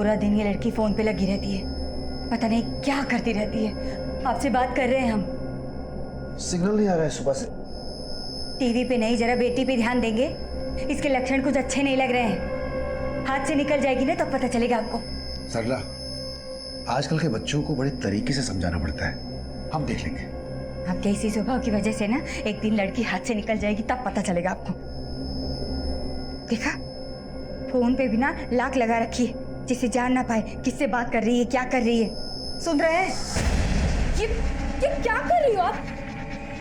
पूरा दिन ये लड़की फोन पे लगी रहती है, पता नहीं क्या करती रहती है। आपसे बात कर रहे हैं हम। सिग्नल नहीं आ रहा है सुबह से। टीवी पे नहीं, जरा बेटी पे ध्यान देंगे। इसके लक्षण कुछ अच्छे नहीं लग रहे हैं। हाथ से निकल जाएगी ना तब पता चलेगा आपको। सरला, आजकल के बच्चों को बड़े तरीके से समझाना पड़ता है, हम देख लेंगे। आपके इसी स्वभाव की वजह से ना एक दिन लड़की हाथ से निकल जाएगी, तब पता चलेगा आपको। देखा, फोन पे भी ना लाक लगा रखी है, जिससे जान ना पाए किससे बात कर रही है, क्या कर रही है। सुन रहे हैं? ये क्या कर रही हो आप?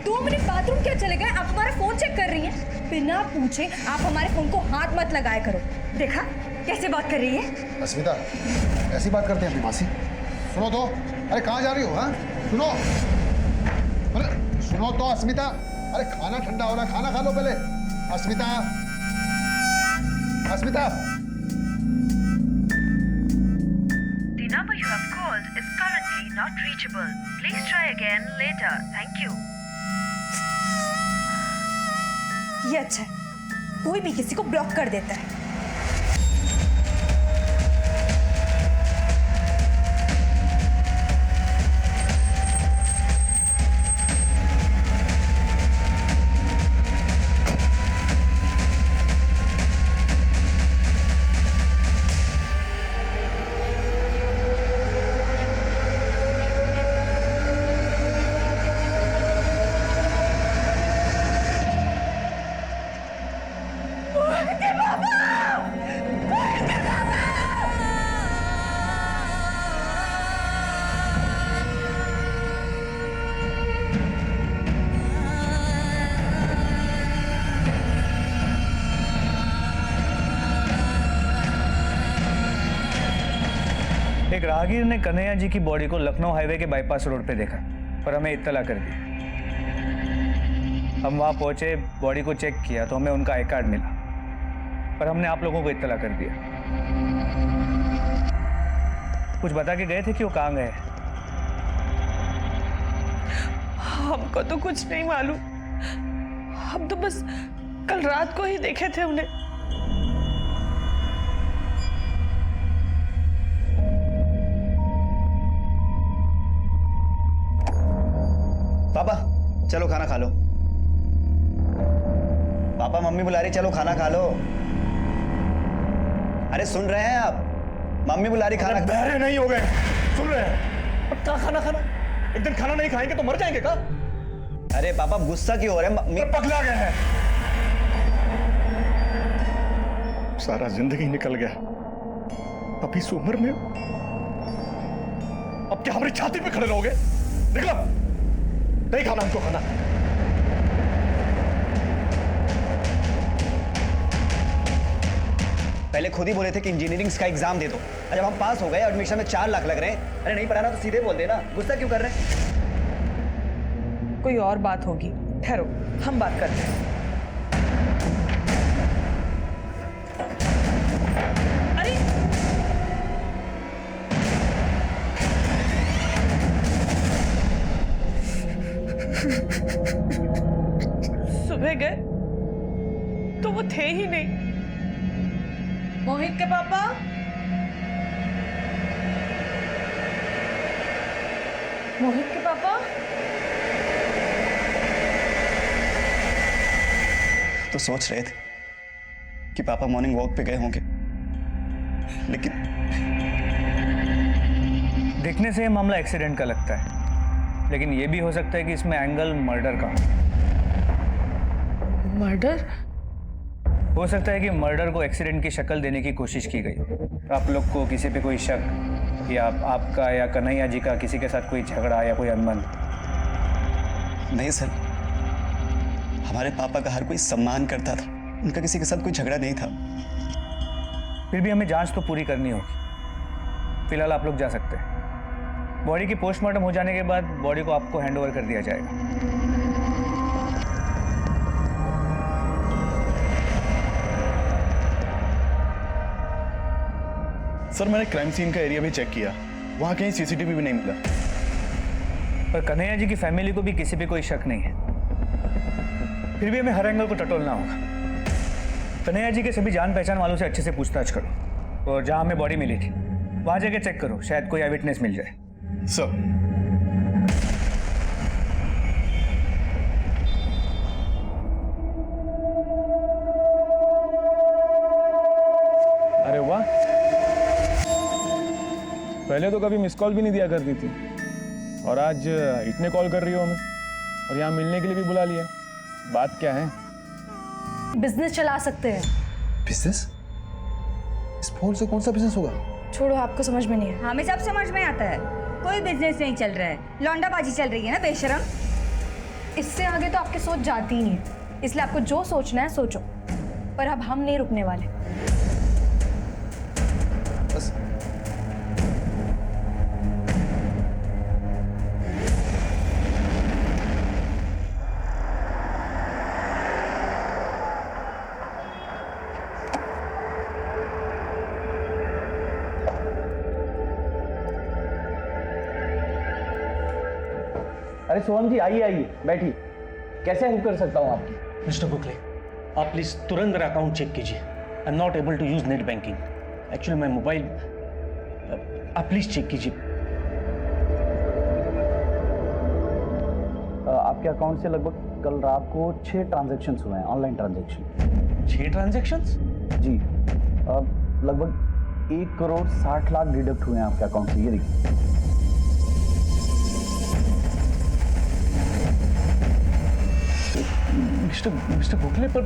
2 मिनट बाथरूम क्या चले गए, आप हमारा फोन चेक कर रही हैं? बिना पूछे आप हमारे फोन को हाथ मत लगाया करो। देखा कैसे बात कर रही है। अस्मिता, ऐसी बात करते हैं अपनी मासी। सुनो तो, अरे कहाँ जा रही हो? हाँ सुनो, अरे सुनो तो अस्मिता, अरे खाना ठंडा हो रहा है, खाना खा लो पहले। अस्मिता, अस्मिता। The number you have called is currently not reachable. Please try again later. Thank you. ये अच्छा है, कोई भी किसी को ब्लॉक कर देता है। एक राहगीर ने कन्हैया जी की बॉडी को लखनऊ हाईवे के बाईपास रोड पे देखा और हमें इत्तला कर दी। हम वहां पहुंचे, बॉडी को चेक किया तो हमें उनका आई कार्ड मिला, पर हमने आप लोगों को इत्तला कर दिया। कुछ बता के गए थे कि वो कहाँ गए? हमको तो कुछ नहीं मालूम, हम तो बस कल रात को ही देखे थे उन्हें। पापा चलो खाना खा लो। पापा मम्मी बुला रही, चलो खाना खा लो। अरे सुन रहे हैं आप? मम्मी बुला रही, खाना। बहरे नहीं हो गए, सुन रहे हैं? अब क्या खाना खाना? एक दिन खाना नहीं खाएंगे तो मर जाएंगे क्या? अरे पापा गुस्सा क्यों हो रहे हैं? मम्मी पगला गए हैं। सारा जिंदगी निकल गया, अब इस उम्र में अब क्या हमारी छाती पे खड़े रहोगे? निकलो, नहीं खाना हमको खाना। पहले खुद ही बोले थे कि इंजीनियरिंग का एग्जाम दे दो, और जब हम पास हो गए, एडमिशन में 4 लाख लग रहे हैं। अरे नहीं पढ़ाना तो सीधे बोल देना, गुस्सा क्यों कर रहे हैं? कोई और बात होगी, ठहरो हम बात करते हैं। अरे सुबह गए तो वो थे ही नहीं। मोहित के पापा, मोहित के पापा। तो सोच रहे थे कि पापा मॉर्निंग वॉक पे गए होंगे, लेकिन देखने से ये मामला एक्सीडेंट का लगता है, लेकिन ये भी हो सकता है कि इसमें एंगल मर्डर का। मर्डर? हो सकता है कि मर्डर को एक्सीडेंट की शक्ल देने की कोशिश की गई हो। आप लोग को किसी पे कोई शक, या आपका या कन्हैया जी का किसी के साथ कोई झगड़ा या कोई अनबन? नहीं सर, हमारे पापा का हर कोई सम्मान करता था, उनका किसी के साथ कोई झगड़ा नहीं था। फिर भी हमें जांच तो पूरी करनी होगी। फिलहाल आप लोग जा सकते हैं। बॉडी की पोस्टमार्टम हो जाने के बाद बॉडी को आपको हैंडओवर कर दिया जाएगा। सर मैंने क्राइम सीन का एरिया भी चेक किया, वहां कहीं सीसीटीवी भी नहीं मिला। पर कन्हैया जी की फैमिली को भी किसी पे कोई शक नहीं है। फिर भी हमें हर एंगल को टटोलना होगा। कन्हैया जी के सभी जान पहचान वालों से अच्छे से पूछताछ करो, और जहां हमें बॉडी मिली थी वहां जाके चेक करो, शायद कोई आई विटनेस मिल जाए। सर अरे वाह, पहले तो कभी मिस कॉल भी नहीं दिया करती थी और आज इतने कॉल कर रही हो हमें और यहाँ मिलने के लिए भी बुला लिया। बात क्या है? बिजनेस चला सकते हैं। बिजनेस? इस फोन से कौन सा बिजनेस होगा? छोड़ो, आपको समझ में नहीं है। हमें सब समझ में आता है, कोई बिजनेस नहीं चल रहा है, लौंडाबाजी चल रही है ना बेशरम। इससे आगे तो आपकी सोच जाती ही नहीं है, इसलिए आपको जो सोचना है सोचो, पर अब हम नहीं रुकने वाले। बस अरे सोहम जी, आइए आइए, बैठिए। कैसे हेल्प कर सकता हूँ आपकी? मिस्टर गोखले, आप प्लीज तुरंत मेरा अकाउंट चेक कीजिए। I am not able to use net banking. Actually मैं मोबाइल, आप प्लीज चेक कीजिए। आपके अकाउंट से लगभग कल रात को 6 ट्रांजैक्शंस हुए हैं, ऑनलाइन ट्रांजैक्शन। 6 ट्रांजैक्शंस? जी, लगभग 1 करोड़ 60 लाख डिडक्ट हुए हैं आपके अकाउंट से। ये देखिए। मिस्टर गोखले, पर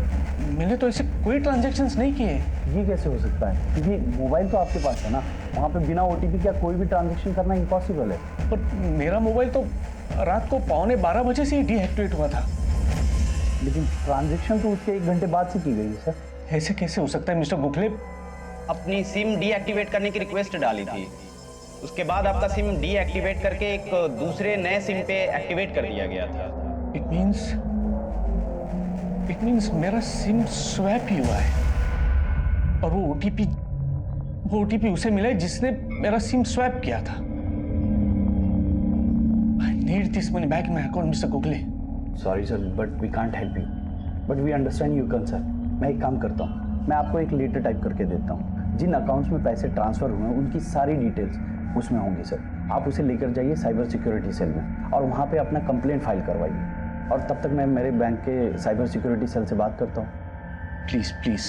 मैंने तो ऐसे कोई ट्रांजैक्शंस नहीं किए। ये कैसे हो सकता है? क्योंकि मोबाइल तो आपके पास है ना, वहाँ पे बिना OTP का कोई भी ट्रांजैक्शन करना इम्पॉसिबल है। पर मेरा मोबाइल तो रात को 11:15 बजे से ही डीएक्टिवेट हुआ था। लेकिन ट्रांजैक्शन तो उसके 1 घंटे बाद से की गई है सर। ऐसे कैसे हो सकता है मिस्टर गोखले? अपनी सिम डीएक्टिवेट करने की रिक्वेस्ट डाली थी, उसके बाद आपका सिम डीएक्टिवेट करके एक दूसरे नए सिम पे एक्टिवेट कर दिया गया था। इट मीन्स मेरा सिम स्वैप ही हुआ है और वो ओटीपी उसे मिला है जिसने मेरा सिम स्वैप किया था। I need this money back in my account mister Gokhale. Sorry sir, but we can't help you, but we understand your concern. मैं एक काम करता हूँ, मैं आपको एक लेटर टाइप करके देता हूँ। जिन अकाउंट्स में पैसे ट्रांसफर हुए हैं उनकी सारी डिटेल्स उसमें होंगी सर। आप उसे लेकर जाइए साइबर सिक्योरिटी सेल में और वहाँ पे अपना कंप्लेंट फाइल करवाइए। और तब तक मैं मेरे बैंक के साइबर सिक्योरिटी सेल से बात करता हूँ। Please please.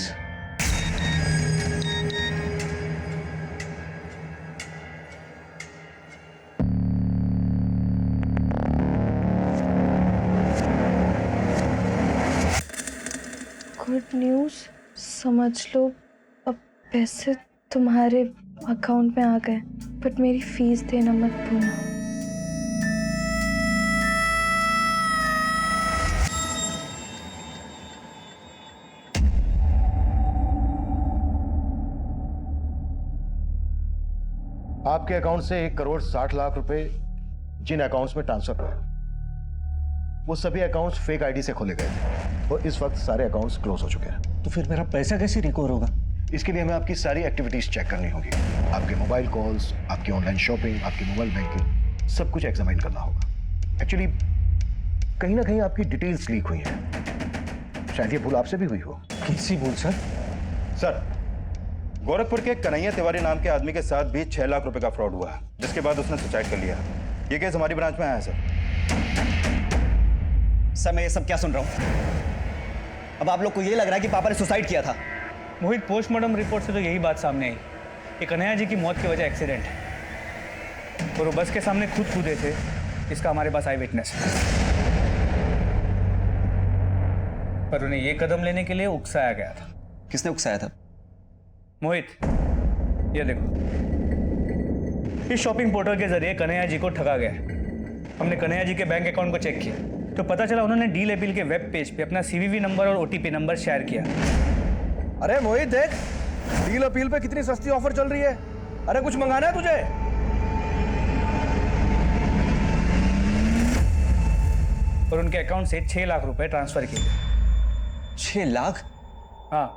गुड न्यूज़, समझ लो अब पैसे तुम्हारे अकाउंट में आ गए, बट मेरी फीस देना मत भूलना। आपके अकाउंट से 1 करोड़ 60 लाख रुपए जिन अकाउंट्स में ट्रांसफर हुए वो सभी अकाउंट्स फेक आईडी से खोले गए थे और इस वक्त सारे अकाउंट्स क्लोज हो चुके हैं। तो फिर मेरा पैसा कैसे रिकवर होगा? इसके लिए हमें आपकी सारी एक्टिविटीज चेक करनी होगी। आपके मोबाइल कॉल्स, आपकी ऑनलाइन शॉपिंग, आपकी मोबाइल बैंकिंग, सब कुछ एग्जामिन करना होगा। एक्चुअली कहीं ना कहीं आपकी डिटेल्स लीक हुई हैं, शायद ये भूल आपसे भी हुई हो। कैसी भूल सर? सर, गोरखपुर के कन्हैया तिवारी नाम के आदमी के साथ भी 6 लाख रुपए का फ्रॉड हुआ है, जिसके बाद उसने सुसाइड कर लिया। ये केस हमारी ब्रांच में आया है सर, मैं ये सब क्या सुन रहा हूं? अब आप लोग को ये लग रहा है कि पापा ने सुसाइड किया था? मोहित, पोस्टमार्टम रिपोर्ट से तो यही बात सामने आई कि कन्हैया जी की मौत की वजह एक्सीडेंट है और वो बस के सामने खुद कूदे थे। इसका हमारे पास आई विटनेस है, पर उन्हें ये कदम लेने के लिए उकसाया गया था। किसने उकसाया था? मोहित, ये देखो, इस शॉपिंग पोर्टल के जरिए कन्हैया जी को ठगा गया। हमने कन्हैया जी के बैंक अकाउंट को चेक किया तो पता चला उन्होंने डील अपील के वेब पेज पे अपना CVV नंबर और OTP नंबर शेयर किया। अरे मोहित, देख डील अपील पे कितनी सस्ती ऑफर चल रही है। अरे कुछ मंगाना है तुझे? और उनके अकाउंट से 6 लाख रुपए ट्रांसफर किए। 6 लाख? हाँ,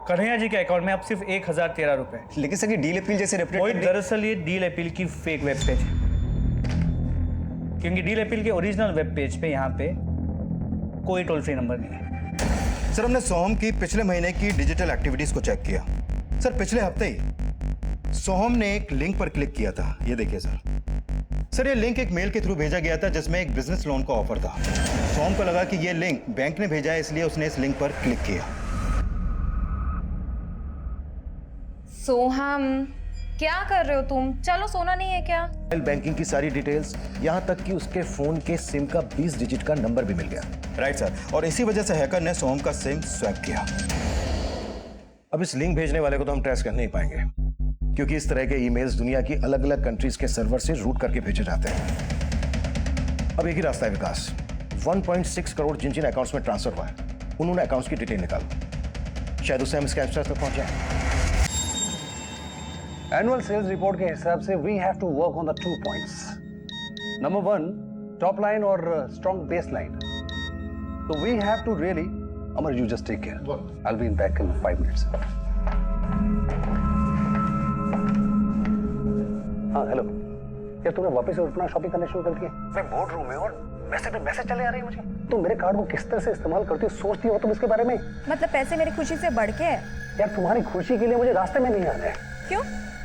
कन्हैया जी के अकाउंट में अब सिर्फ 1013 रुपए। लेकिन सर, ये डील अपील जैसे मोहित, दरअसल ये डील अपील की फेक वेब पेज है, क्योंकि डील अपील के ओरिजिनल वेब पेज पे यहाँ पे कोई टोल फ्री नंबर नहीं है। सर, हमने सोहम की पिछले महीने की डिजिटल एक्टिविटीज को चेक किया। सर, पिछले हफ्ते ही सोहम ने एक लिंक पर क्लिक किया था, ये देखिए सर ये लिंक एक मेल के थ्रू भेजा गया था जिसमें एक बिजनेस लोन का ऑफर था। सोहम को लगा कि ये लिंक बैंक ने भेजा है, इसलिए उसने इस लिंक पर क्लिक किया। सोहम, क्या कर रहे हो तुम? चलो, सोना नहीं है क्या? मोबाइल बैंकिंग की सारी डिटेल्स, यहाँ तक कि उसके फोन के सिम का 20 डिजिट का नंबर भी मिल गया। राइट सर, और इसी वजह से हैकर ने सोहम का सिम स्वैप किया। अब इस लिंक भेजने वाले को तो हम ट्रेस कर नहीं पाएंगे, क्योंकि इस तरह के ईमेल्स दुनिया की अलग अलग कंट्रीज के सर्वर से रूट करके भेजे जाते हैं। अब एक ही रास्ता है विकास, 1.6 करोड़ जिन जिन अकाउंट्स में ट्रांसफर हुआ है उन्होंने अकाउंट्स की डिटेल निकालो, शायद उससे हम स्कैमस्टर तक पहुंच जाए। एनुअल सेल्स रिपोर्ट के हिसाब से we have to work on the 2 points. Number 1, top line और स्ट्रॉन्ग बेस लाइन। तो we have to really, Amar, you just take care, I will be back in 5 minutes. हाँ hello यार, तूने वापस अपना शॉपिंग करना शुरू कर दिया? मैं बोर्ड रूम में और मैसेज पे मैसेज चले आ रही है मुझे। तुम मेरे कार्ड को किस तरह से इस्तेमाल करती हो, सोचती हो तुम इसके बारे में? मतलब पैसे मेरी खुशी से बढ़ के है? यार तुम्हारी खुशी के लिए मुझे रास्ते में नहीं आना है। क्यों?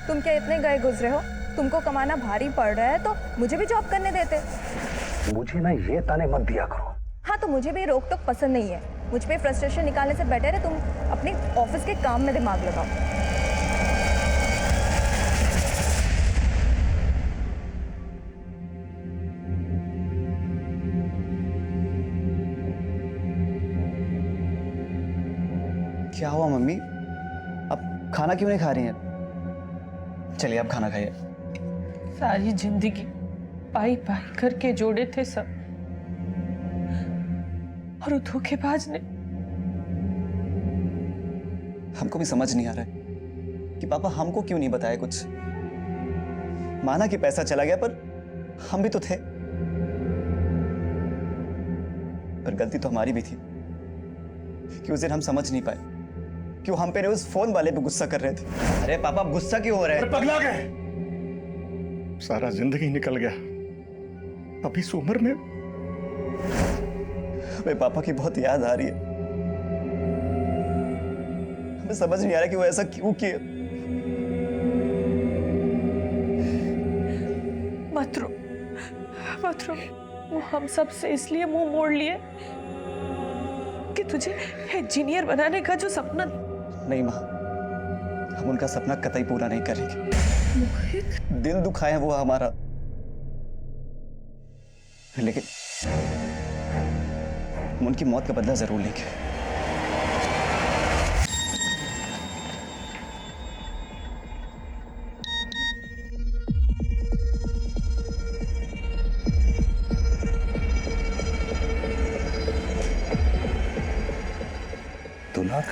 तुम क्या इतने गए गुजरे हो? तुमको कमाना भारी पड़ रहा है तो मुझे भी जॉब करने देते। मुझे ना ये ताने मत दिया करो। हाँ, तो मुझे भी रोक टोक पसंद नहीं है। मुझ पे फ्रस्ट्रेशन निकालने से बेटर है तुम अपने ऑफिस के काम में दिमाग लगाओ। क्या हुआ मम्मी, अब खाना क्यों नहीं खा रही हैं? चलिए आप खाना खाइए। सारी जिंदगी पाई पाई करके जोड़े थे सब, और वो धोखेबाज ने। हमको भी समझ नहीं आ रहा है कि पापा हमको क्यों नहीं बताया कुछ। माना कि पैसा चला गया, पर हम भी तो थे। पर गलती तो हमारी भी थी कि उस दिन हम समझ नहीं पाए क्यों हम पे उस फोन वाले पे गुस्सा कर रहे थे। अरे पापा, गुस्सा क्यों हो रहा है? पगला गए, सारा जिंदगी निकल गया अभी इस उम्र में। हमें पापा की बहुत याद आ रही है। हमें समझ नहीं आ रहा कि वो ऐसा क्यों किए। मत रो, मत रो। वो हम सब से इसलिए मुंह मोड़ लिए कि तुझे इंजीनियर बनाने का जो सपना। नहीं माँ, हम उनका सपना कतई पूरा नहीं करेंगे। दिल दुखाए वो हमारा, लेकिन हम उनकी मौत का बदला जरूर लेंगे। दो लाख,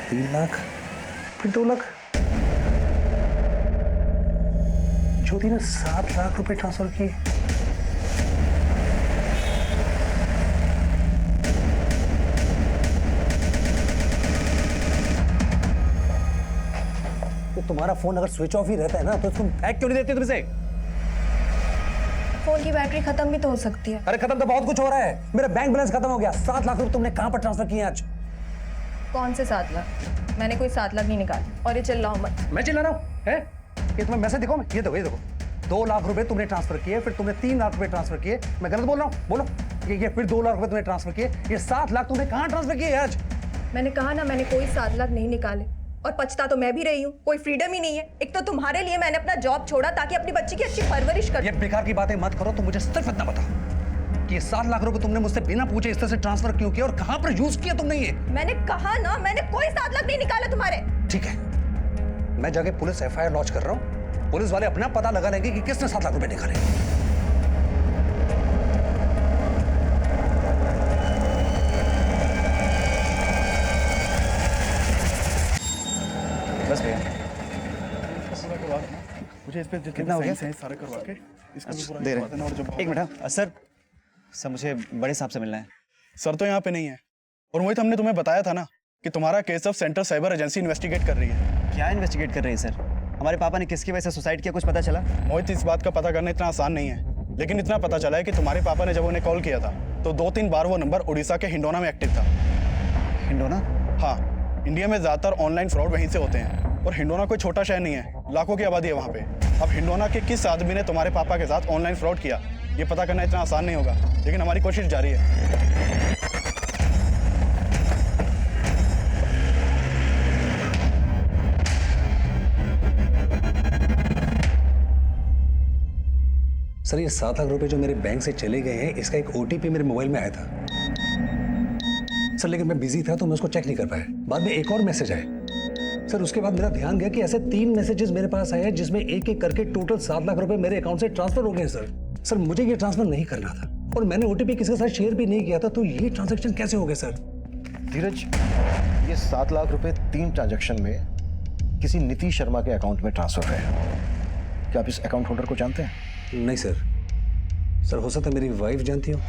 3 लाख, फिर 2 लाख। ज्योति ने 7 लाख रुपए ट्रांसफर किए। तो तुम्हारा फोन अगर स्विच ऑफ ही रहता है ना, तो तुम हैक क्यों नहीं देते तुमसे? फोन की बैटरी खत्म भी तो हो सकती है। अरे खत्म तो बहुत कुछ हो रहा है। मेरा बैंक बैलेंस खत्म हो गया। 7 लाख रुपए तुमने कहां पर ट्रांसफर किए आज? कौन से 7 लाख? मैंने कोई 7 लाख नहीं निकाले। और ये चिल्लाओ मत। मैं चिल्ला रहा हूँ? है ये तुम्हें मैसेज दिखाओ? ये देखो, ये देखो, 2 लाख रुपए तुमने ट्रांसफर किए, फिर तुमने 3 लाख रुपए ट्रांसफर किए। मैं गलत बोल रहा हूँ? बोलो। ये फिर 2 लाख रुपए तुमने ट्रांसफर किए। ये 7 लाख तुमने कहाँ ट्रांसफर किए आज? मैंने कहा ना, मैंने कोई 7 लाख नहीं निकाले। और पछता तो मैं भी रही हूँ, कोई फ्रीडम ही नहीं है। एक तो तुम्हारे लिए मैंने अपना जॉब छोड़ा ताकि अपनी बच्ची की अच्छी परवरिश कर। ये बेकार की बातें मत करो। तुम मुझे सिर्फ इतना बताओ कि ये 7 लाख रुपए तुमने मुझसे बिना पूछे इस तरह से ट्रांसफर क्यों किया और कहां पर यूज किया तुमने ये? मैंने कहा ना, मैंने कोई 7 लाख नहीं निकाले तुम्हारे। ठीक है, मैं जाके पुलिस FIR लॉन्च कर रहा हूँ। पुलिस वाले अपना पता लगा लेंगे कि किसने 7 लाख रुपए निकाले। बस भैया, मुझे इस पे कितना हो गया? सारे करवा के इसको भी पूरा दे करवा देना। और जब रहे। एक मिनट सर, मुझे बड़े साहब से मिलना है। सर तो यहाँ पे नहीं है। और मोहित, हमने तुम्हें बताया था ना कि तुम्हारा केस अब सेंट्रल साइबर एजेंसी इन्वेस्टिगेट कर रही है। क्या इन्वेस्टिगेट कर रही है सर? हमारे पापा ने किसकी वजह से सुसाइड किया, कुछ पता चला? मोहित, इस बात का पता करना इतना आसान नहीं है, लेकिन इतना पता चला है कि तुम्हारे पापा ने जब उन्हें कॉल किया था तो 2-3 बार वो नंबर उड़ीसा के हिंडोना में एक्टिव था। हिंडोना? हाँ, इंडिया में ज्यादातर ऑनलाइन फ्रॉड वहीं से होते हैं। और हिंडोना कोई छोटा शहर नहीं है, लाखों की आबादी है वहाँ पे। अब हिंडोना के किस आदमी ने तुम्हारे पापा के साथ ऑनलाइन फ्रॉड किया, ये पता करना इतना आसान नहीं होगा, लेकिन हमारी कोशिश जारी है। सर ये 7 लाख रुपए जो मेरे बैंक से चले गए हैं, इसका एक ओटीपी मेरे मोबाइल में आया था सर, लेकिन मैं बिजी था तो मैं उसको चेक नहीं कर पाया। बाद में एक और मैसेज आया सर, उसके बाद मेरा ध्यान गया कि ऐसे 3 मैसेजेस मेरे पास आए हैं जिसमें एक एक करके टोटल 7 लाख रुपए मेरे अकाउंट से ट्रांसफर हो गए सर मुझे ये ट्रांसफर नहीं करना था और मैंने ओटीपी किसी के साथ शेयर भी नहीं किया था, तो ये ट्रांजेक्शन कैसे हो गए सर? धीरज, ये 7 लाख रुपए 3 ट्रांजैक्शन में किसी नीतीश शर्मा के अकाउंट में ट्रांसफर हुए हैं। क्या आप इस अकाउंट होल्डर को जानते हैं? नहीं सर हो सकता है मेरी वाइफ जानती हो,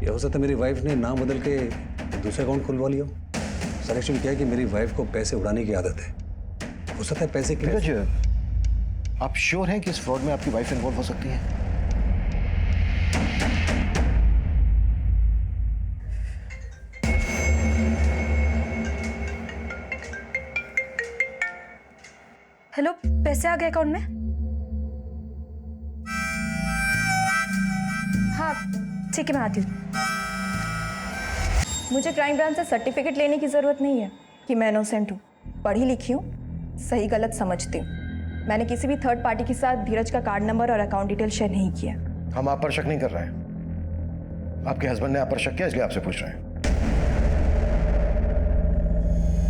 या हो सकता है मेरी वाइफ ने नाम बदल के दूसरा अकाउंट खुलवा लिया हो। सर एक्चुअली क्या है कि मेरी वाइफ को पैसे उड़ाने की आदत है, हो सकता है पैसे धीरज, आप श्योर हैं कि इस फ्रॉड में आपकी वाइफ इन्वॉल्व हो सकती है? हेलो, पैसे आ गए अकाउंट में? हाँ ठीक है, मैं आती हूँ। मुझे क्राइम ब्रांच से सर्टिफिकेट लेने की ज़रूरत नहीं है कि मैं इनोसेंट हूँ। पढ़ी लिखी हूँ, सही गलत समझती हूँ। मैंने किसी भी थर्ड पार्टी के साथ धीरज का कार्ड नंबर और अकाउंट डिटेल शेयर नहीं किया। हम आप पर शक नहीं कर रहे हैं, आपके हस्बैंड ने आप पर शक किया इसलिए आपसे पूछ रहे हैं।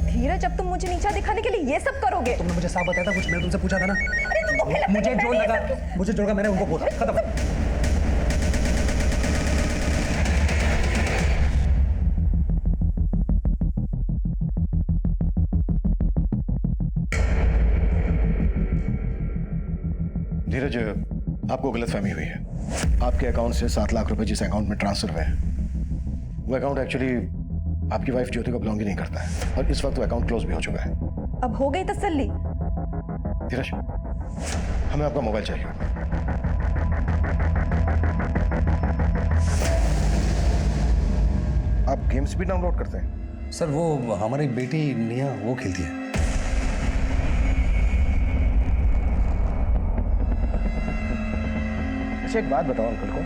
धीरज, अब तुम मुझे नीचा दिखाने के लिए ये सब करोगे? तुमने मुझे साफ बताया था कुछ, मैंने तुमसे पूछा था ना। अरे तुमको फिर मुझे जो लगा मैंने उनको बोला, खत्म। धीरज, आपको गलतफहमी हुई है। आपके अकाउंट से 7 लाख रुपए जिस अकाउंट में ट्रांसफर हुए हैं, वो अकाउंट एक्चुअली आपकी वाइफ ज्योति को बिलोंग ही नहीं करता है और इस वक्त वो अकाउंट क्लोज भी हो चुका है। अब हो गई तसल्ली? धीरज, हमें आपका मोबाइल चाहिए। आप गेम्स भी डाउनलोड करते हैं? सर वो हमारी बेटी निया वो खेलती है। अच्छा एक बात बताओ अंकल को,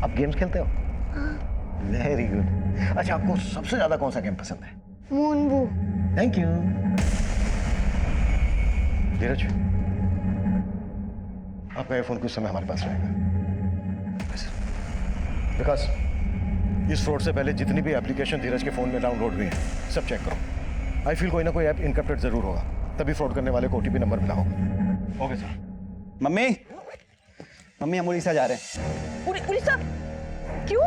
आप गेम्स खेलते हो? Very good. अच्छा आपको सबसे ज्यादा कौन सा गेम पसंद है? मूनबू। Thank you. धीरज, आपका ये फोन कुछ समय हमारे पास रहेगा। विकास, इस फ्रॉड से पहले जितनी भी एप्लीकेशन धीरज के फोन में डाउनलोड हुई है सब चेक करो। आई फील कोई ना कोई ऐप इनकप्टेड जरूर होगा, तभी फ्रॉड करने वाले को ओटीपी नंबर मिला होगा। Okay sir. मम्मी हम उड़ीसा जा रहे हैं। उड़ीसा? क्यों?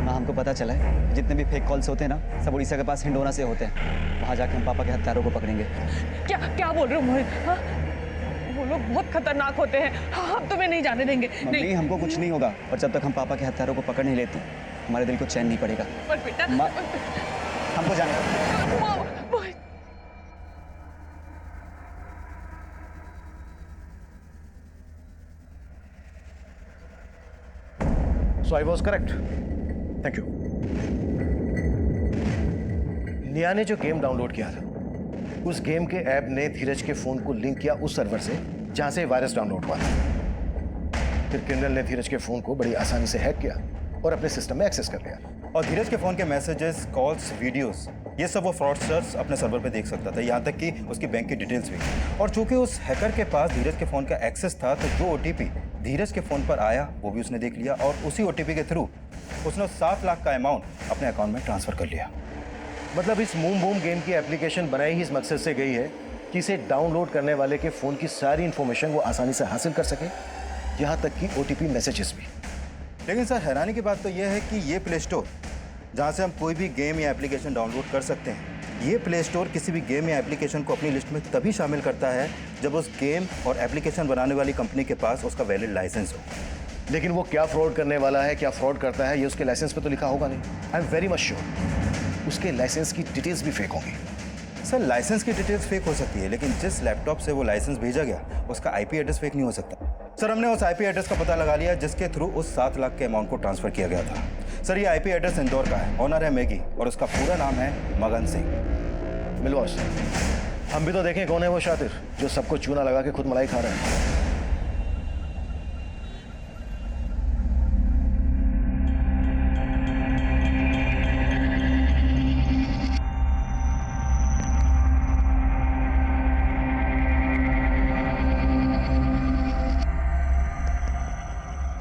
माँ, हमको पता चला है जितने भी फेक कॉल्स होते हैं ना, सब उड़ीसा के पास हिंडोना से होते हैं। वहाँ जाके हम पापा के हत्यारों को पकड़ेंगे। क्या बोल रहे हो मोहित? हाँ? वो लोग बहुत खतरनाक होते हैं, हम तुम्हें नहीं जाने देंगे। नहीं, हमको कुछ नहीं होगा, और जब तक हम पापा के हत्यारों को पकड़ नहीं लेते हमारे दिल को चैन नहीं पड़ेगा। पर बेटा, हमको जाने। So I was correct. Thank you. निया ने जो गेम डाउनलोड किया था, उस गेम के ऐप ने धीरज के फोन को लिंक किया उस सर्वर से जहां से वायरस डाउनलोड हुआ था। फिर क्रिमिनल ने धीरज के फोन को बड़ी आसानी से हैक किया और अपने सिस्टम में एक्सेस कर लिया। और धीरज के फोन के मैसेजेस, कॉल्स, वीडियोस, ये सब वो फ्रॉडस्टर्स अपने सर्वर पे देख सकता था, यहाँ तक कि उसकी बैंक की डिटेल्स भी। और चूंकि उस हैकर के पास धीरज के फोन का एक्सेस था, तो जो ओटीपी धीरज के फोन पर आया वो भी उसने देख लिया और उसी ओटीपी के थ्रू उसने 7 लाख का अमाउंट अपने अकाउंट में ट्रांसफर कर लिया। मतलब इस मूम बूम गेम की एप्लीकेशन बनाई ही इस मकसद से गई है कि इसे डाउनलोड करने वाले के फोन की सारी इंफॉर्मेशन वो आसानी से हासिल कर सके, यहाँ तक कि ओटीपी मैसेजेस भी। लेकिन सर, हैरानी की बात तो यह है कि ये प्ले स्टोर जहाँ से हम कोई भी गेम या एप्लीकेशन डाउनलोड कर सकते हैं, ये प्ले स्टोर किसी भी गेम या एप्लीकेशन को अपनी लिस्ट में तभी शामिल करता है जब उस गेम और एप्लीकेशन बनाने वाली कंपनी के पास उसका वैलिड लाइसेंस हो। लेकिन वो क्या फ्रॉड करने वाला है, क्या फ्रॉड करता है, ये उसके लाइसेंस पे तो लिखा होगा नहीं। I am very much sure उसके लाइसेंस की डिटेल्स भी फेक होंगी। सर, लाइसेंस की डिटेल्स फेक हो सकती है, लेकिन जिस लैपटॉप से वो लाइसेंस भेजा गया उसका आईपी एड्रेस फेक नहीं हो सकता। सर, हमने उस आईपी एड्रेस का पता लगा लिया जिसके थ्रू उस 7 लाख के अमाउंट को ट्रांसफर किया गया था। सर, ये आईपी एड्रेस इंदौर का है, ऑनर है मैगी और उसका पूरा नाम है मगन सिंह। मिलवा उससे। हम भी तो देखें कौन है वो शातिर जो सबको चूना लगा के खुद मलाई खा रहा है।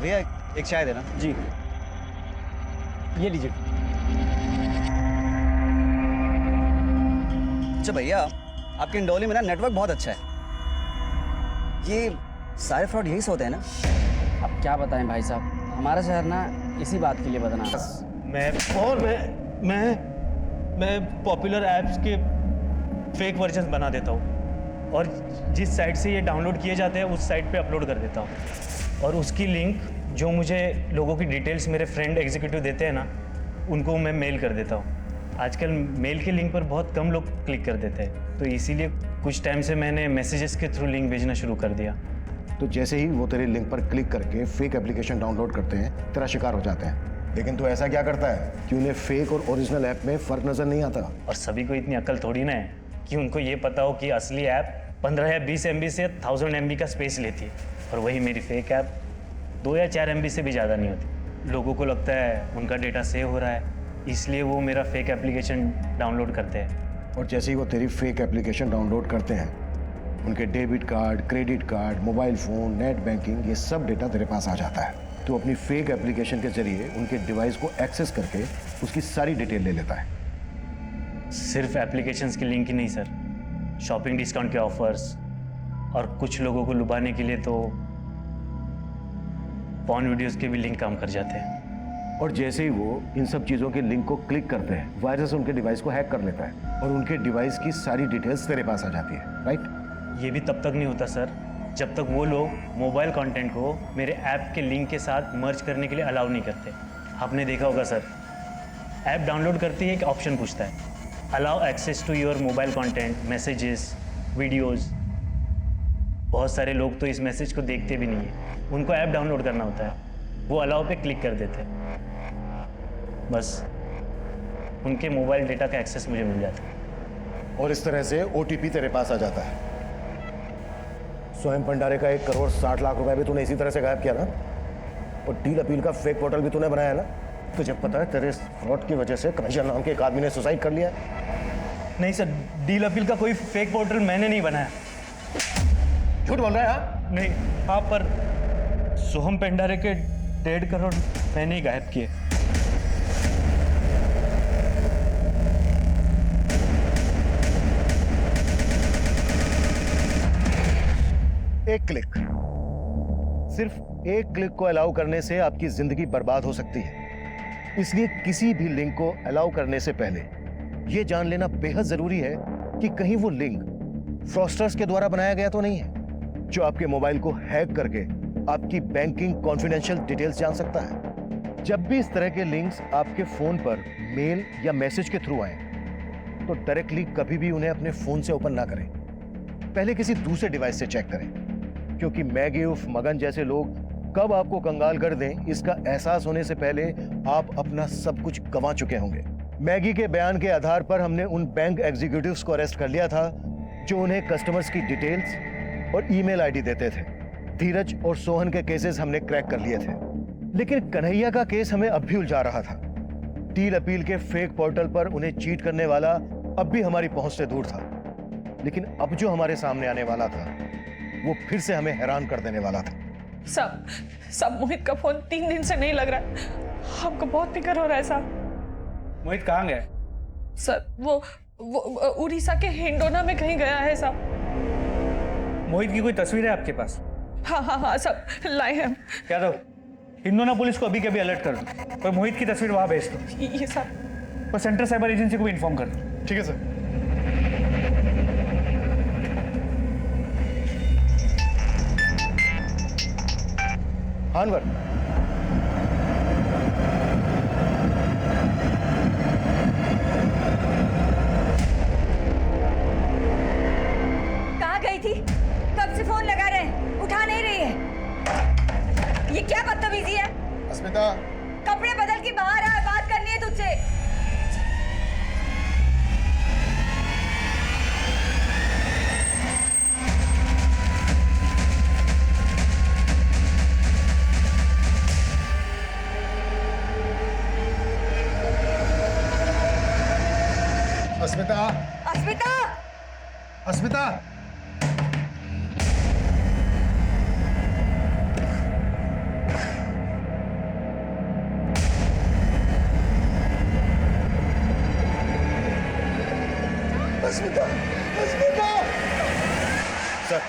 भैया एक चाय देना। जी ये लीजिए। अच्छा भैया, आपके इंडोली में ना नेटवर्क बहुत अच्छा है। ये सारे फ्रॉड यही से होते हैं ना? अब क्या बताएं भाई साहब, हमारा शहर ना इसी बात के लिए बदनाम है। मैं पॉपुलर ऐप्स के फेक वर्जन बना देता हूँ और जिस साइट से ये डाउनलोड किए जाते हैं उस साइट पे अपलोड कर देता हूँ और उसकी लिंक जो मुझे लोगों की डिटेल्स मेरे फ्रेंड एग्जीक्यूटिव देते हैं ना, उनको मैं मेल कर देता हूँ। आजकल मेल के लिंक पर बहुत कम लोग क्लिक कर देते हैं, तो इसीलिए कुछ टाइम से मैंने मैसेजेस के थ्रू लिंक भेजना शुरू कर दिया। तो जैसे ही वो तेरे लिंक पर क्लिक करके फेक एप्लीकेशन डाउनलोड करते हैं, तेरा शिकार हो जाते हैं। लेकिन तू ऐसा क्या करता है कि उन्हें फेक और ओरिजिनल ऐप में फर्क नजर नहीं आता? और सभी को इतनी अकल थोड़ी ना है कि उनको ये पता हो कि असली ऐप 15 या 20 MB से 1000 MB का स्पेस लेती है और वही मेरी फेक ऐप 2 या 4 MB से भी ज़्यादा नहीं होती। लोगों को लगता है उनका डेटा सेव हो रहा है, इसलिए वो मेरा फेक एप्लीकेशन डाउनलोड करते हैं। और जैसे ही वो तेरी फेक एप्लीकेशन डाउनलोड करते हैं, उनके debit card, credit card, mobile phone, net banking, ये सब डेटा तेरे पास आ जाता है। तो अपनी फेक एप्लीकेशन के जरिए उनके डिवाइस को एक्सेस करके उसकी सारी डिटेल ले लेता है। सिर्फ एप्लीकेशंस की लिंक ही नहीं सर, शॉपिंग डिस्काउंट के ऑफर्स और कुछ लोगों को लुभाने के लिए तो पॉर्न वीडियोस के भी लिंक काम कर जाते हैं। और जैसे ही वो इन सब चीज़ों के लिंक को क्लिक करते हैं, वायरस उनके डिवाइस को हैक कर लेता है और उनके डिवाइस की सारी डिटेल्स तेरे पास आ जाती है, राइट? ये भी तब तक नहीं होता सर जब तक वो लोग मोबाइल कंटेंट को मेरे ऐप के लिंक के साथ मर्ज करने के लिए अलाउ नहीं करते। आपने देखा होगा सर, ऐप डाउनलोड करते ही एक ऑप्शन पूछता है, allow access to your mobile content, messages, videos. बहुत सारे लोग तो इस मैसेज को देखते भी नहीं है, उनको ऐप डाउनलोड करना होता है, वो अलाउ पे क्लिक कर देते हैं, बस उनके मोबाइल डेटा का एक्सेस मुझे मिल जाता है। और इस तरह से OTP तेरे पास आ जाता है। स्वयं भंडारे का 1 करोड़ 60 लाख रुपए भी तूने इसी तरह से गायब किया ना? और डील अपील का फेक पोर्टल भी तूने बनाया ना? तुझे पता है तेरे फ्रॉड की वजह से कमिश्नर नाम के एक आदमी ने सुसाइड कर लिया? नहीं सर, डील अपील का कोई फेक पोर्टल मैंने नहीं बनाया। झूठ बोल रहा है? हाँ नहीं, हाँ पर सोहम भंडारे के 1.5 करोड़ मैंने ही गायब किए। एक क्लिक, सिर्फ एक क्लिक को अलाउ करने से आपकी जिंदगी बर्बाद हो सकती है। इसलिए किसी भी लिंक को अलाउ करने से पहले यह जान लेना बेहद जरूरी है कि कहीं वो लिंक फ्रॉस्टर्स के द्वारा बनाया गया तो नहीं है, जो आपके मोबाइल को हैक करके आपकी बैंकिंग कॉन्फिडेंशियल डिटेल्स जान सकता है। जब भी इस तरह के लिंक्स आपके फोन पर मेल या मैसेज के थ्रू आए, तो डायरेक्टली कभी भी उन्हें अपने फोन से ओपन ना करें, पहले किसी दूसरे डिवाइस से चेक करें, क्योंकि मैगी उर्फ मगन जैसे लोग कब आपको कंगाल कर दें, इसका एहसास होने से पहले आप अपना सब कुछ गंवा चुके होंगे। मैगी के बयान के आधार पर हमने उन बैंक एग्जीक्यूटिव्स को अरेस्ट कर लिया था जो उन्हें कस्टमर्स की डिटेल्स और ईमेल आईडी देते थे। धीरज और सोहन के केसेस हमने क्रैक कर लिए थे, लेकिन कन्हैया का केस हमें अब भी उलझा रहा था। डील अपील के फेक पोर्टल पर उन्हें चीट करने वाला अब भी हमारी पहुंच से दूर था, लेकिन अब जो हमारे सामने आने वाला था वो फिर से हमें हैरान कर देने वाला था। सब मोहित का फोन 3 दिन से नहीं लग रहा है, हमको बहुत फिक्र हो रहा है साहब। मोहित कहाँ गया? सर वो उड़ीसा के हिंडोना में कहीं गया है साहब। मोहित की कोई तस्वीर है आपके पास? हाँ सब लाए हैं। क्या दो, हिंडोना पुलिस को अभी के अभी अलर्ट कर दो और मोहित की तस्वीर वहां भेज दो। ये सब और सेंट्रल साइबर एजेंसी को भी इन्फॉर्म कर दो। ठीक है सर। अनवर, कहाँ गई थी? कब से फोन लगा रहे हैं, उठा नहीं रही है। ये क्या बदतमीजी है? अस्मिता, कपड़े बदल के बाहर आ, बात करनी है तुझसे। सर,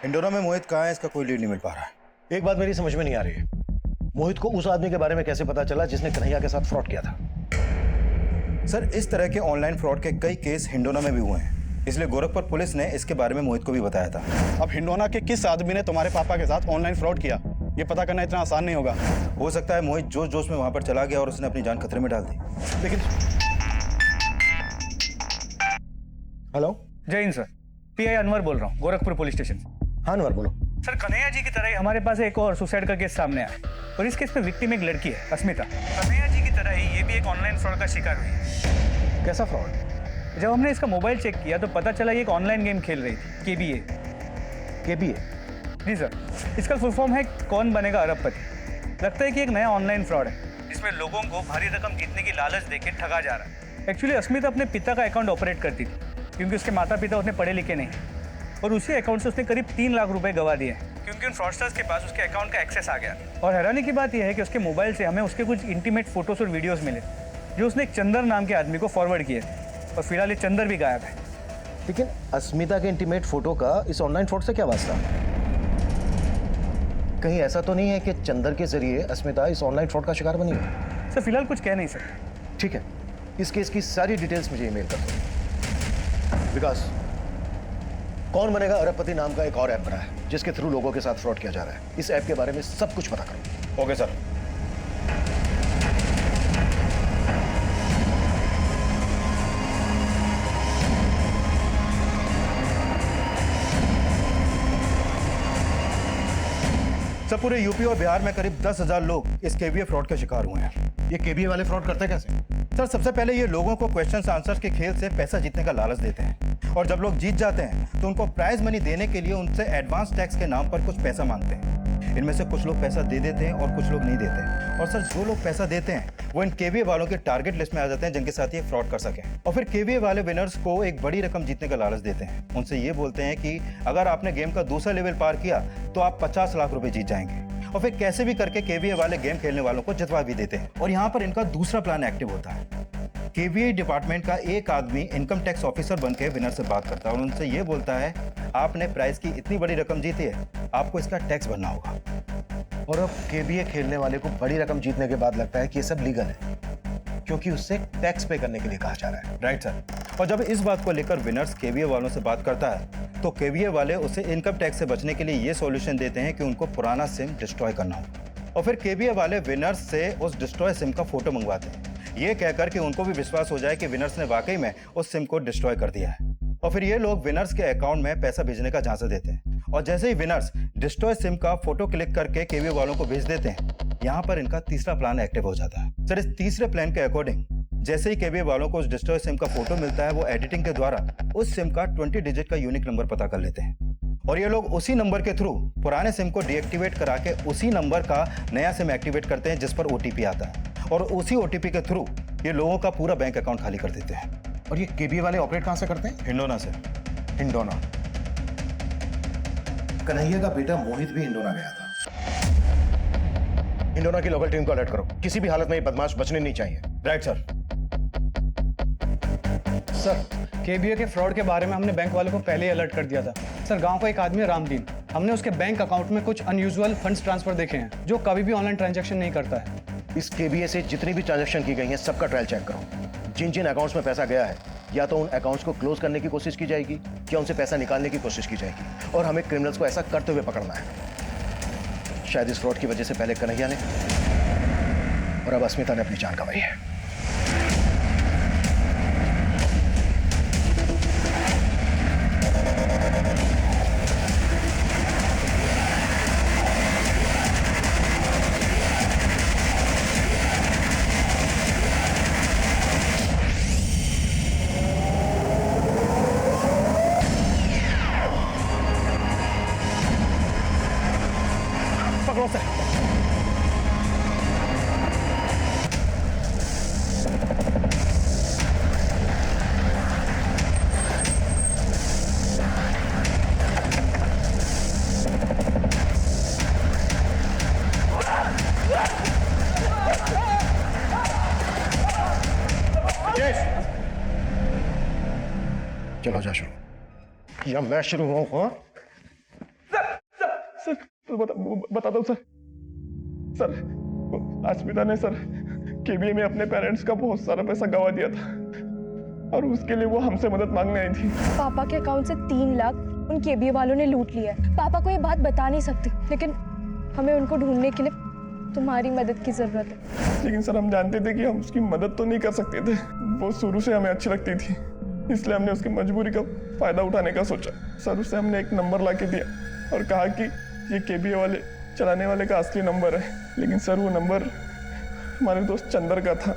हिंडोना में मोहित कहाँ है, इसका कोई लीड नहीं मिल पा रहा है। एक बात मेरी समझ में नहीं आ रही है, मोहित को उस आदमी के बारे में कैसे पता चला जिसने कन्हैया के साथ फ्रॉड किया था? सर, इस तरह के ऑनलाइन फ्रॉड के कई केस हिंडोना में भी हुए हैं, इसलिए गोरखपुर पुलिस ने इसके बारे में मोहित को भी बताया था। अब हिंडोना के किस आदमी ने तुम्हारे पापा के साथ ऑनलाइन फ्रॉड किया, ये पता करना इतना आसान नहीं होगा। हो सकता है मोहित जोश जोश में वहां पर चला गया और उसने अपनी जान खतरे में डाल दी। लेकिन हेलो, जय हिंद सर, पीआई अनवर बोल रहा हूँ, गोरखपुर पुलिस स्टेशन। हाँ अनवर बोलो। सर, कन्हैया जी की तरह ही हमारे पास एक और सुसाइड का केस सामने आया और इस केस में विक्टिम एक लड़की है, अस्मिता। कन्हैया जी की तरह ही ये भी एक ऑनलाइन फ्रॉड का शिकार हुई है। कैसा फ्रॉड? जब हमने इसका मोबाइल चेक किया तो पता चला ये एक ऑनलाइन गेम खेल रही थी, केबीए। केबीए? जी सर, इसका फुल फॉर्म है कौन बनेगा अरबपति। लगता है कि एक नया ऑनलाइन फ्रॉड है जिसमें लोगों को भारी रकम जीतने की लालच देके ठगा जा रहा है। एक्चुअली अस्मिता अपने पिता का अकाउंट ऑपरेट करती थी क्योंकि उसके माता पिता उतने पढ़े लिखे नहीं, और उसी अकाउंट से उसने करीब 3 लाख रुपए गवा दिए क्योंकि उन फ्रॉडस्टर्स के पास उसके अकाउंट का एक्सेस आ गया। और हैरानी की बात यह है कि उसके मोबाइल से हमें उसके कुछ इंटीमेट फोटोज और वीडियोस मिले जो उसने एक चंदर नाम के आदमी को फॉरवर्ड किए थे, और फिलहाल ये चंदर भी गायब है। लेकिन अस्मिता के इंटीमेट फोटो का इस ऑनलाइन फ्रॉड से क्या वास्ता? कहीं ऐसा तो नहीं है कि चंदर के जरिए अस्मिता इस ऑनलाइन फ्रॉड का शिकार बनी हो? सर, फिलहाल कुछ कह नहीं सकते। ठीक है, इस केस की सारी डिटेल्स मुझे ईमेल कर दो। विकास, कौन बनेगा अरबपति नाम का एक और ऐप बना है जिसके थ्रू लोगों के साथ फ्रॉड किया जा रहा है। इस ऐप के बारे में सब कुछ पता करो। Okay sir. सर, पूरे यूपी और बिहार में करीब 10,000 लोग इस केबीए फ्रॉड के शिकार हुए हैं। ये केबीए वाले फ्रॉड करते कैसे? सर, सबसे पहले ये लोगों को क्वेश्चंस आंसर्स के खेल से पैसा जीतने का लालच देते हैं, और जब लोग जीत जाते हैं तो उनको प्राइज मनी देने के लिए उनसे एडवांस टैक्स के नाम पर कुछ पैसा मांगते हैं। इनमें से कुछ लोग पैसा दे देते हैं और कुछ लोग नहीं देते हैं। और सर, जो लोग पैसा देते हैं वो इन केबीए वालों के टारगेट लिस्ट में आ जाते हैं जिनके साथ ये फ्रॉड कर सकें। और फिर केबीए वाले विनर्स को एक बड़ी रकम जीतने का लालच देते हैं। उनसे ये बोलते हैं कि अगर आपने गेम का दूसरा लेवल पार किया तो आप 50 लाख रुपए जीत जाएंगे, और फिर कैसे भी करके केबीए वाले गेम खेलने वालों को जितवा भी देते हैं। और यहाँ पर इनका दूसरा प्लान एक्टिव होता है। केबीए डिपार्टमेंट का एक आदमी इनकम टैक्स ऑफिसर बनकर विनर से बात करता है और उनसे ये बोलता है, आपने प्राइज की इतनी बड़ी रकम जीती है, आपको इसका टैक्स भरना होगा। और अब केबीए खेलने वाले को बड़ी रकम जीतने के बाद लगता है कि ये सब लीगल है क्योंकि उससे टैक्स पे करने के लिए कहा जा रहा है। Right sir. और जब इस बात को लेकर विनर्स केबीए वालों से बात करता है तो केबीए वाले उसे इनकम टैक्स से बचने के लिए ये सॉल्यूशन देते हैं कि उनको पुराना सिम डिस्ट्रॉय करना हो, और फिर केबीए वाले विनर्स से उस डिस्ट्रॉय सिम का फोटो मंगवाते हैं, ये कहकर कि उनको भी विश्वास हो जाए कि विनर्स ने वाकई में उस सिम को डिस्ट्रॉय कर दिया है। और फिर ये लोग विनर्स के अकाउंट में पैसा भेजने का झांसा देते हैं, और जैसे ही विनर्स डिस्ट्रॉय सिम का फोटो क्लिक करके केबीए वालों को भेज देते हैं, यहाँ पर इनका तीसरा प्लान एक्टिव हो जाता है। सर, इस तीसरे प्लान के अकॉर्डिंग जैसे ही केबीए वालों को उस डिस्ट्रॉय सिम का फोटो मिलता है, वो एडिटिंग के द्वारा उस सिम का 20 डिजिट का यूनिक नंबर पता कर लेते हैं, और ये लोग उसी नंबर के थ्रू पुराने सिम को डीएक्टिवेट करा के उसी नंबर का नया सिम एक्टिवेट करते हैं जिस पर ओटीपी आता है, और उसी ओटीपी के थ्रू ये लोगों का पूरा बैंक अकाउंट खाली कर देते हैं। और ये केबीए वाले ऑपरेट कहां से करते हैं? हिंडोना से। हिंडोना। कन्हैया का बेटा मोहित भी हिंडोना गया था। हिंडोना की लोकल टीम को अलर्ट करो, किसी भी हालत में ये बदमाश बचने नहीं चाहिए। Right sir. सर, केबीए के फ्रॉड के बारे में हमने बैंक वालों को पहले ही अलर्ट कर दिया था। सर, गांव का एक आदमी है रामदीन, हमने उसके बैंक अकाउंट में कुछ अनयूजुअल फंड्स ट्रांसफर देखे हैं जो कभी भी ऑनलाइन ट्रांजैक्शन नहीं करता है। इस केबीए से जितनी भी ट्रांजैक्शन की गई हैं सबका ट्रायल चेक करो। जिन जिन अकाउंट्स में पैसा गया है या तो उन अकाउंट्स को क्लोज करने की कोशिश की जाएगी या उनसे पैसा निकालने की कोशिश की जाएगी, और हमें क्रिमिनल्स को ऐसा करते हुए पकड़ना है। शायद इस फ्रॉड की वजह से पहले कन्हैया ने और अब अस्मिता ने अपनी जान गंवाई है। या मैं शुरू हूँ? हाँ? सर बता दो सर। सर अस्मिता ने सर केबीए में अपने पेरेंट्स का बहुत सारा पैसा गवा दिया था और उसके लिए वो हमसे मदद मांगने आई थी। पापा के अकाउंट से 3 लाख उन केबीए वालों ने लूट लिया है। पापा को ये बात बता नहीं सकती, लेकिन हमें उनको ढूंढने के लिए तुम्हारी मदद की जरूरत है। लेकिन सर हम जानते थे कि हम उसकी मदद तो नहीं कर सकते थे। वो शुरू से हमें अच्छी लगती थी, इसलिए हमने उसकी मजबूरी का फायदा उठाने का सोचा। सर उसे हमने एक नंबर ला के दिया और कहा कि ये केबीए वाले चलाने वाले का असली नंबर है। लेकिन सर वो नंबर हमारे दोस्त चंदर का था।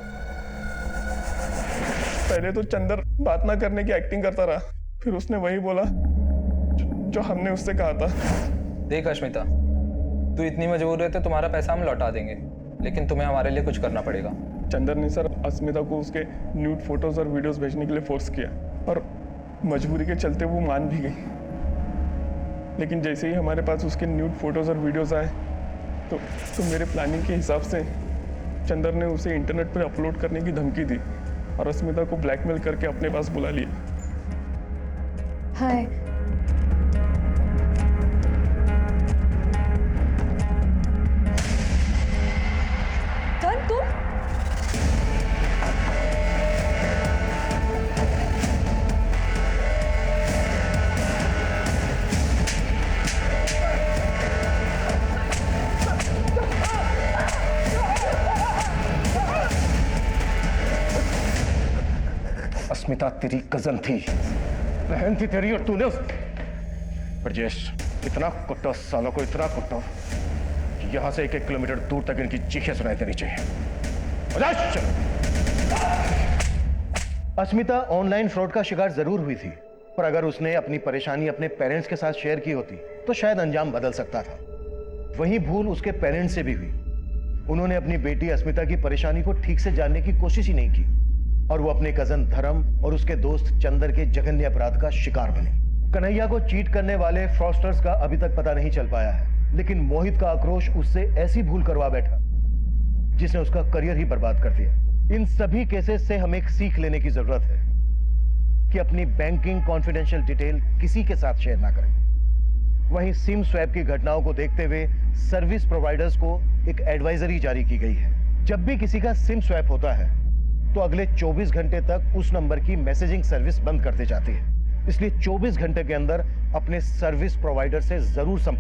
पहले तो चंदर बात ना करने की एक्टिंग करता रहा, फिर उसने वही बोला जो हमने उससे कहा था। देख अश्मिता, तू इतनी मजबूर है तो तुम्हारा पैसा हम लौटा देंगे, लेकिन तुम्हें हमारे लिए कुछ करना पड़ेगा। चंदर ने सर अस्मिता को उसके न्यूड फोटोज और वीडियोस भेजने के लिए फोर्स किया और मजबूरी के चलते वो मान भी गई। लेकिन जैसे ही हमारे पास उसके न्यूड फोटोज और वीडियोस आए तो मेरे प्लानिंग के हिसाब से चंदर ने उसे इंटरनेट पर अपलोड करने की धमकी दी और अस्मिता को ब्लैकमेल करके अपने पास बुला लिया। हाय, तुम अस्मिता तेरी कजन थी, बहन थी तेरी, और तूने ब्रजेश इतना कुट्टा, सालों को इतना कुट्टा कि यहां से 1-1 किलोमीटर दूर तक इनकी चीखें सुनाई देनी चाहिए। अस्मिता ऑनलाइन फ्रॉड का शिकार जरूर हुई थी, पर अगर उसने अपनी परेशानी अपने पेरेंट्स के साथ शेयर की होती तो शायद अंजाम बदल सकता था। वही भूल उसके पेरेंट्स से भी हुई। उन्होंने अपनी बेटी अस्मिता की परेशानी को ठीक से जानने की कोशिश ही नहीं की और वो अपने कजन धर्म और उसके दोस्त चंदर के जघन्य अपराध का शिकार बने। कन्हैया को चीट करने वाले फ्रॉडस्टर्स का अभी तक पता नहीं चल पाया है, लेकिन मोहित का आक्रोश उससे ऐसी भूल करवा बैठा जिसने उसका करियर ही बर्बाद कर दिया। इन सभी केसेस से हमें एक सीख लेने की जरूरत है कि अपनी बैंकिंग कॉन्फिडेंशियल डिटेल किसी के साथ शेयर ना करें। वहीं सिम स्वैप की घटनाओं को देखते हुए सर्विस प्रोवाइडर्स को एक एडवाइजरी जारी की गई है। जब भी किसी का सिम स्वैप होता है तो अगले 24 घंटे तक उस नंबर की मैसेजिंग सर्विस बंद कर दी जाती है। इसलिए 24 घंटे के अंदर अपने सर्विस प्रोवाइडर से जरूर संपर्क